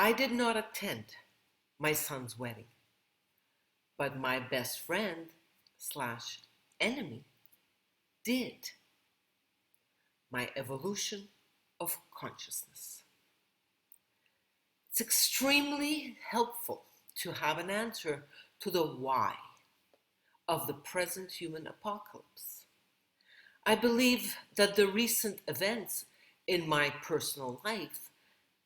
I did not attend my son's wedding, but my best friend slash enemy did. My evolution of consciousness. It's extremely helpful to have an answer to the why of the present human apocalypse. I believe that the recent events in my personal life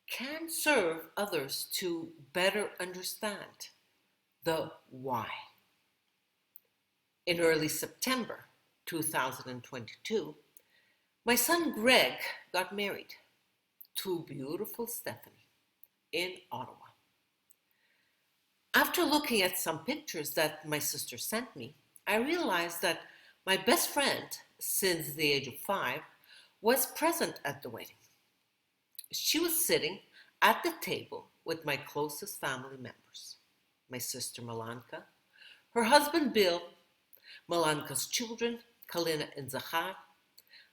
can serve others to better understand the why. In early September 2022, my son Greg got married to beautiful Stephanie in Ottawa. After looking at some pictures that my sister sent me, I realized that my best friend since the age of 5 was present at the wedding. She was sitting at the table with my closest family members, my sister Malanka, her husband Bill, Malanka's children, Kalina and Zahar,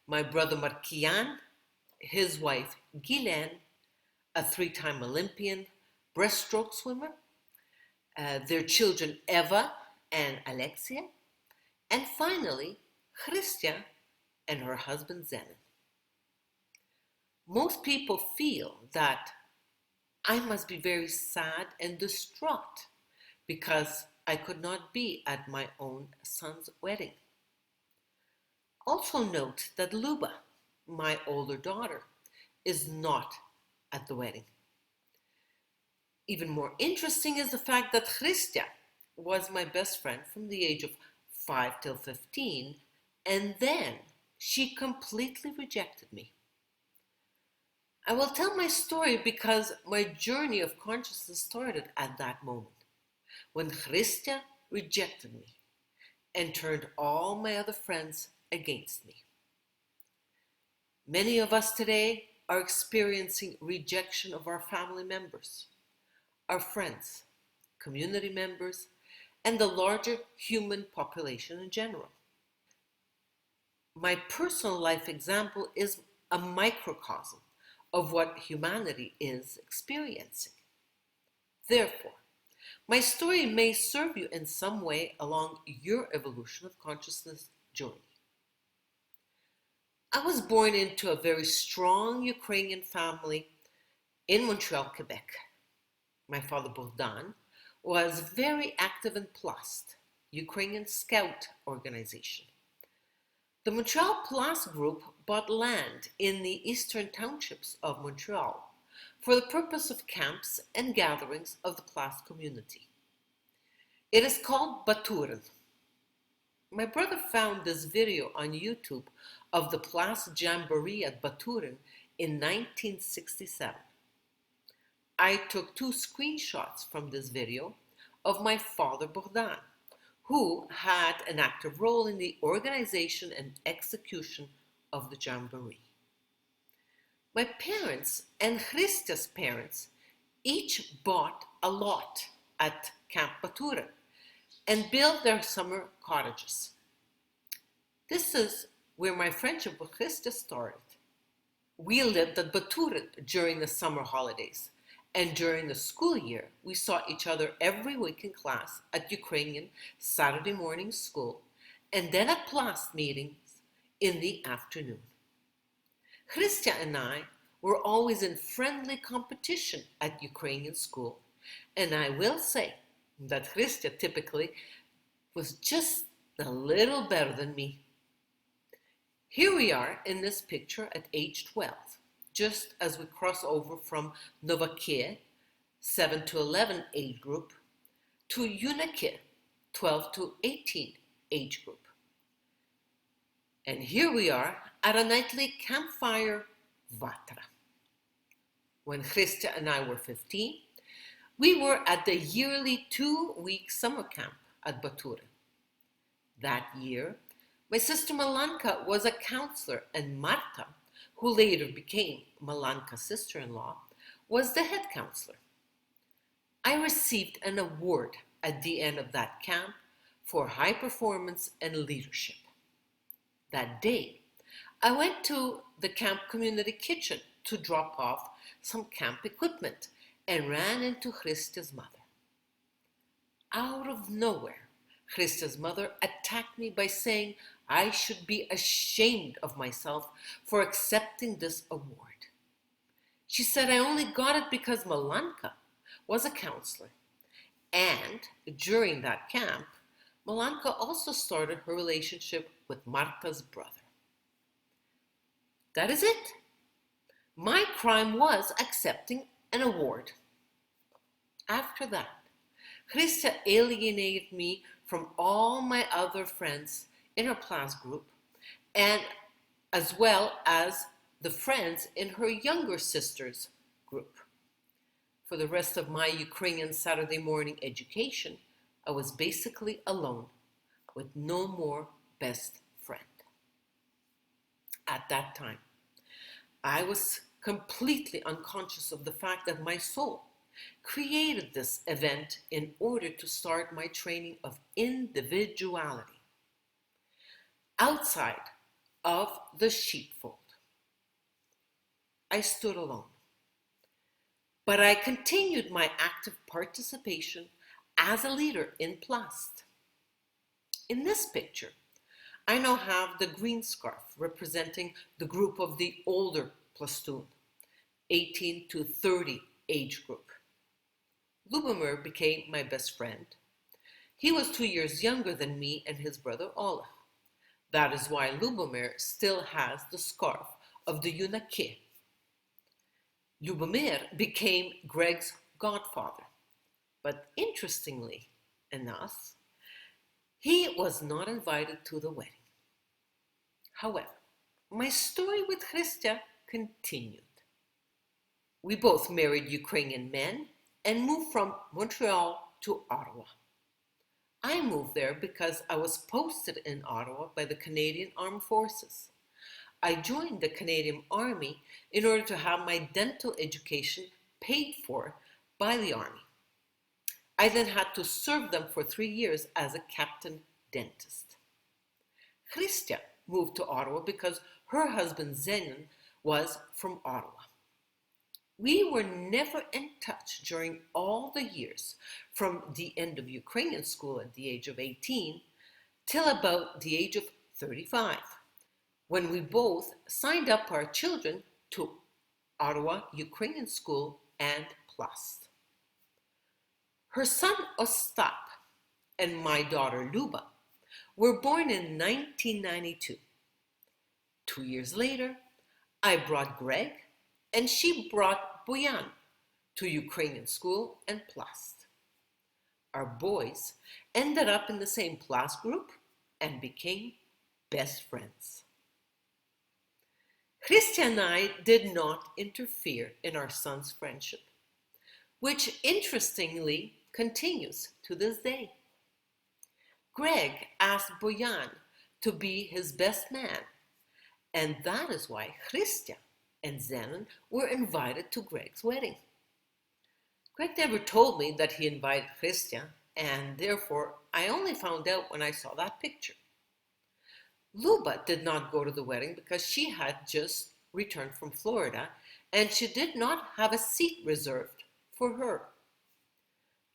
my brother Markian, his wife Guylaine, a 3-time Olympian breaststroke swimmer, their children Eva and Alexia, and finally Krystia and her husband Zenon. Most people feel that I must be very sad and distraught because I could not be at my own son's wedding. Also note that Luba, my older daughter, is not at the wedding. Even more interesting is the fact that Krystia was my best friend from the age of 5 till 15, and then she completely rejected me. I will tell my story because my journey of consciousness started at that moment, when Krystia rejected me and turned all my other friends against me. Many of us today are experiencing rejection of our family members, our friends, community members, and the larger human population in general. My personal life example is a microcosm of what humanity is experiencing. Therefore, my story may serve you in some way along your evolution of consciousness journey. I was born into a very strong Ukrainian family in Montreal, Quebec. My father Bogdan was very active in Plast, Ukrainian Scout organization. The Montreal Plast group bought land in the eastern townships of Montreal for the purpose of camps and gatherings of the Plast community. It is called Baturin. My brother found this video on YouTube of the Plast Jamboree at Baturin in 1967. I took 2 screenshots from this video of my father Bogdan, who had an active role in the organization and execution of the Jamboree. My parents and Krystja's parents each bought a lot at Camp Baturin and built their summer cottages. This is where my friendship with Krystia started. We lived at Baturin during the summer holidays, and during the school year, we saw each other every week in class at Ukrainian Saturday morning school, and then at Plast meetings in the afternoon. Krystia and I were always in friendly competition at Ukrainian school, and I will say that Krystia typically was just a little better than me. Here we are in this picture at age 12. Just as we cross over from Novakia, 7 to 11 age group, to Unikia, 12 to 18 age group. And here we are at a nightly campfire Vatra. When Krystia and I were 15, we were at the yearly 2-week summer camp at Baturin. That year, my sister Malanka was a counselor, and Marta, who later became Malanka's sister-in-law, was the head counselor. I received an award at the end of that camp for high performance and leadership. That day, I went to the camp community kitchen to drop off some camp equipment and ran into Krystia's mother. Out of nowhere, Krystia's mother attacked me by saying I should be ashamed of myself for accepting this award. She said I only got it because Malanka was a counselor, and during that camp, Malanka also started her relationship with Marta's brother. That is it. My crime was accepting an award. After that, Krystia alienated me from all my other friends in her class group, and as well as the friends in her younger sister's group. For the rest of my Ukrainian Saturday morning education, I was basically alone with no more best friend. At that time, I was completely unconscious of the fact that my soul created this event in order to start my training of individuality outside of the sheepfold. I stood alone, but I continued my active participation as a leader in Plast. In this picture, I now have the green scarf representing the group of the older plastun, 18 to 30 age group. Luba became my best friend. He was 2 years younger than me and his brother Olaf. That is why Luba still has the scarf of the Yunake. Luba became Greg's godfather, but interestingly enough, he was not invited to the wedding. However, my story with Krystia continued. We both married Ukrainian men and moved from Montreal to Ottawa. I moved there because I was posted in Ottawa by the Canadian Armed Forces. I joined the Canadian Army in order to have my dental education paid for by the Army. I then had to serve them for 3 years as a captain dentist. Krystia moved to Ottawa because her husband Zenon was from Ottawa. We were never in touch during all the years from the end of Ukrainian school at the age of 18 till about the age of 35, when we both signed up our children to Ottawa Ukrainian School and Plast. Her son Ostap and my daughter Luba were born in 1992. 2 years later, I brought Greg and she brought Boyan to Ukrainian school and Plast. Our boys ended up in the same Plast group and became best friends. Krystia and I did not interfere in our son's friendship, which interestingly continues to this day. Greg asked Boyan to be his best man, and that is why Krystia and Zenon were invited to Greg's wedding. Greg never told me that he invited Krystia, and therefore I only found out when I saw that picture. Luba did not go to the wedding because she had just returned from Florida and she did not have a seat reserved for her.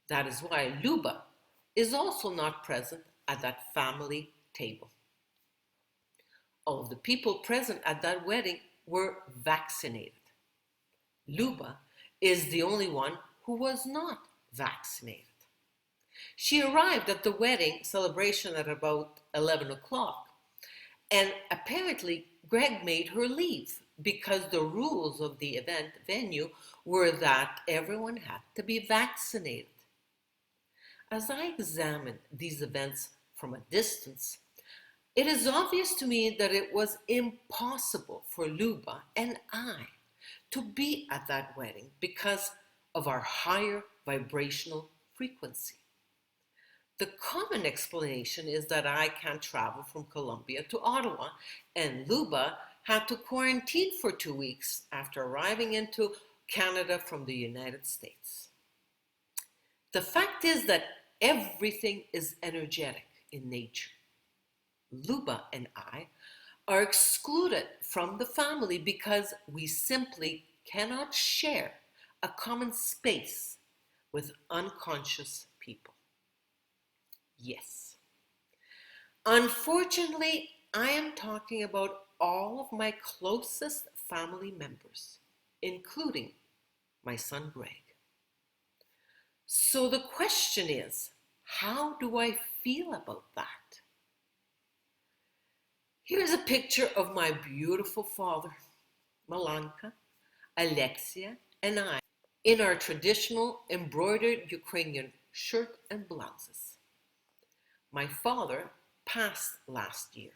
That is why Luba is also not present at that family table. All of the people present at that wedding were vaccinated. Luba is the only one who was not vaccinated. She arrived at the wedding celebration at about 11 o'clock, and apparently Greg made her leave because the rules of the event venue were that everyone had to be vaccinated. As I examine these events from a distance, it is obvious to me that it was impossible for Luba and I to be at that wedding because of our higher vibrational frequency. The common explanation is that I can't travel from Colombia to Ottawa, and Luba had to quarantine for 2 weeks after arriving into Canada from the United States. The fact is that everything is energetic in nature. Luba and I are excluded from the family because we simply cannot share a common space with unconscious people. Yes. Unfortunately, I am talking about all of my closest family members, including my son Greg. So the question is, how do I feel about that? Here's a picture of my beautiful father, Malanka, Alexia, and I in our traditional embroidered Ukrainian shirt and blouses. My father passed last year.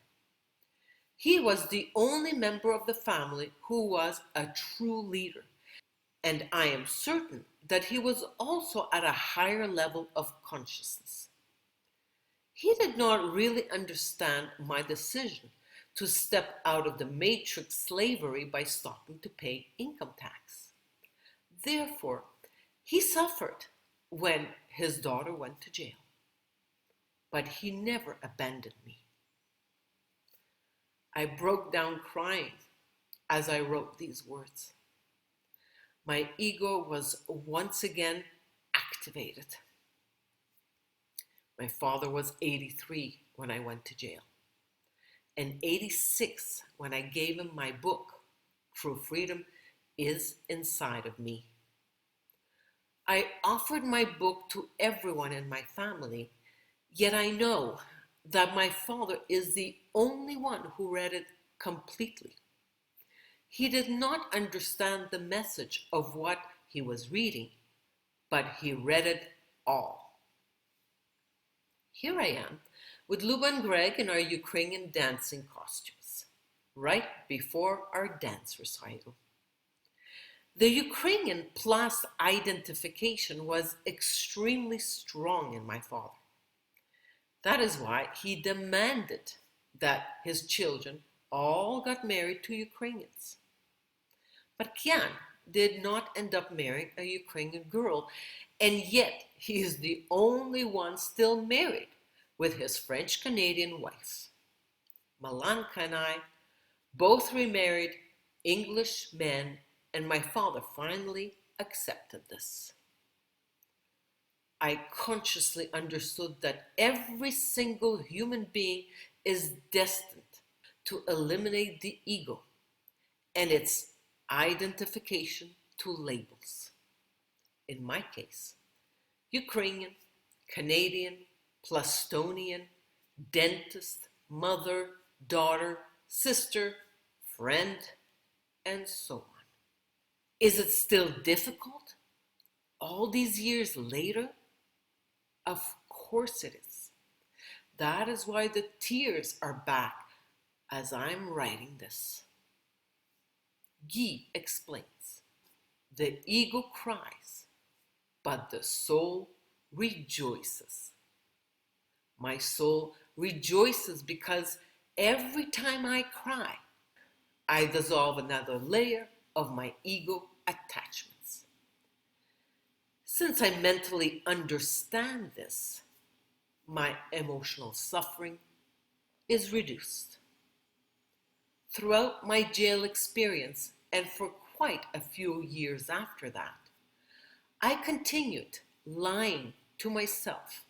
He was the only member of the family who was a true leader, and I am certain that he was also at a higher level of consciousness. He did not really understand my decision to step out of the matrix slavery by stopping to pay income tax. Therefore, he suffered when his daughter went to jail. But he never abandoned me. I broke down crying as I wrote these words. My ego was once again activated. My father was 83 when I went to jail, and 86 when I gave him my book, True Freedom is Inside of Me. I offered my book to everyone in my family, yet I know that my father is the only one who read it completely. He did not understand the message of what he was reading, but he read it all. Here I am with Luba and Greg in our Ukrainian dancing costumes, right before our dance recital. The Ukrainian plus identification was extremely strong in my father. That is why he demanded that his children all got married to Ukrainians. But Kian did not end up marrying a Ukrainian girl, and yet he is the only one still married with his French-Canadian wife. Malanka and I both remarried English men, and my father finally accepted this. I consciously understood that every single human being is destined to eliminate the ego and its identification to labels. In my case, Ukrainian, Canadian, plastonian, dentist, mother, daughter, sister, friend, and so on. Is it still difficult? All these years later? Of course it is. That is why the tears are back as I'm writing this. Guy explains, the ego cries, but the soul rejoices. My soul rejoices because every time I cry, I dissolve another layer of my ego attachments. Since I mentally understand this, my emotional suffering is reduced. Throughout my jail experience, and for quite a few years after that, I continued lying to myself.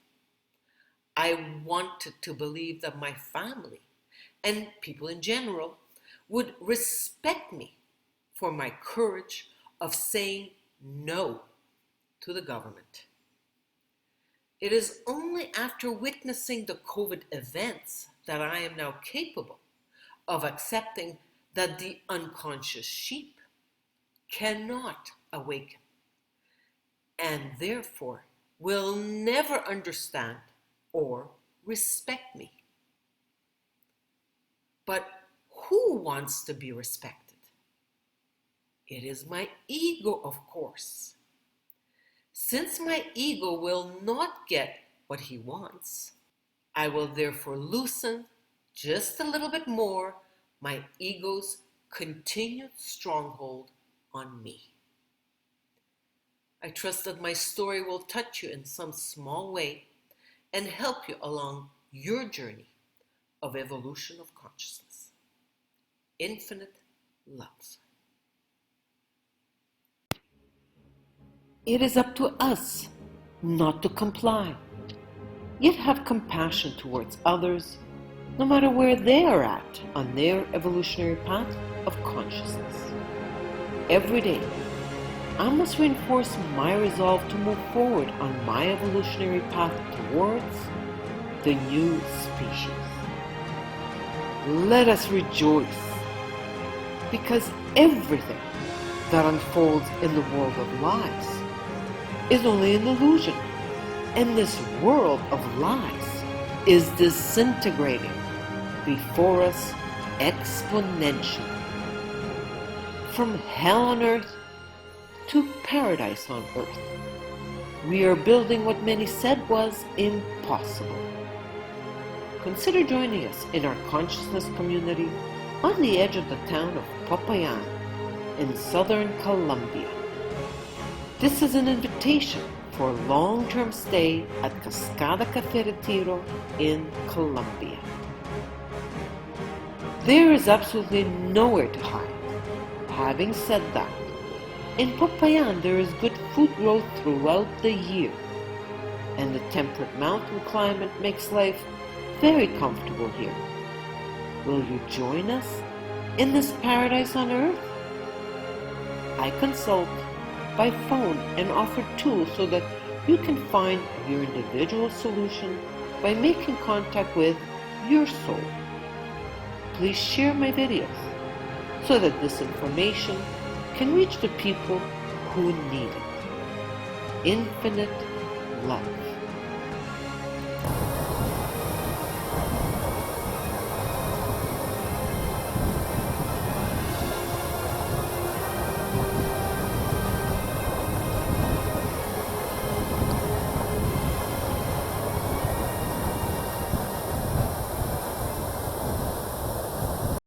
I wanted to believe that my family and people in general would respect me for my courage of saying no to the government. It is only after witnessing the COVID events that I am now capable of accepting that the unconscious sheep cannot awaken and therefore will never understand or respect me. But who wants to be respected? It is my ego, of course. Since my ego will not get what he wants, I will therefore loosen just a little bit more my ego's continued stronghold on me. I trust that my story will touch you in some small way and help you along your journey of evolution of consciousness. Infinite love. It is up to us not to comply, yet have compassion towards others, no matter where they are at on their evolutionary path of consciousness. Every day, I must reinforce my resolve to move forward on my evolutionary path towards the new species. Let us rejoice, because everything that unfolds in the world of lies is only an illusion, and this world of lies is disintegrating before us exponentially. From hell on earth to paradise on earth, we are building what many said was impossible. Consider joining us in our consciousness community on the edge of the town of Popayan in southern Colombia. This is an invitation for a long-term stay at Cascada Café Retiro in Colombia. There is absolutely nowhere to hide. Having said that, in Popayan there is good food growth throughout the year, and the temperate mountain climate makes life very comfortable here. Will you join us in this paradise on earth? I consult by phone and offer tools so that you can find your individual solution by making contact with your soul. Please share my videos so that this information can reach the people who need it. Infinite love.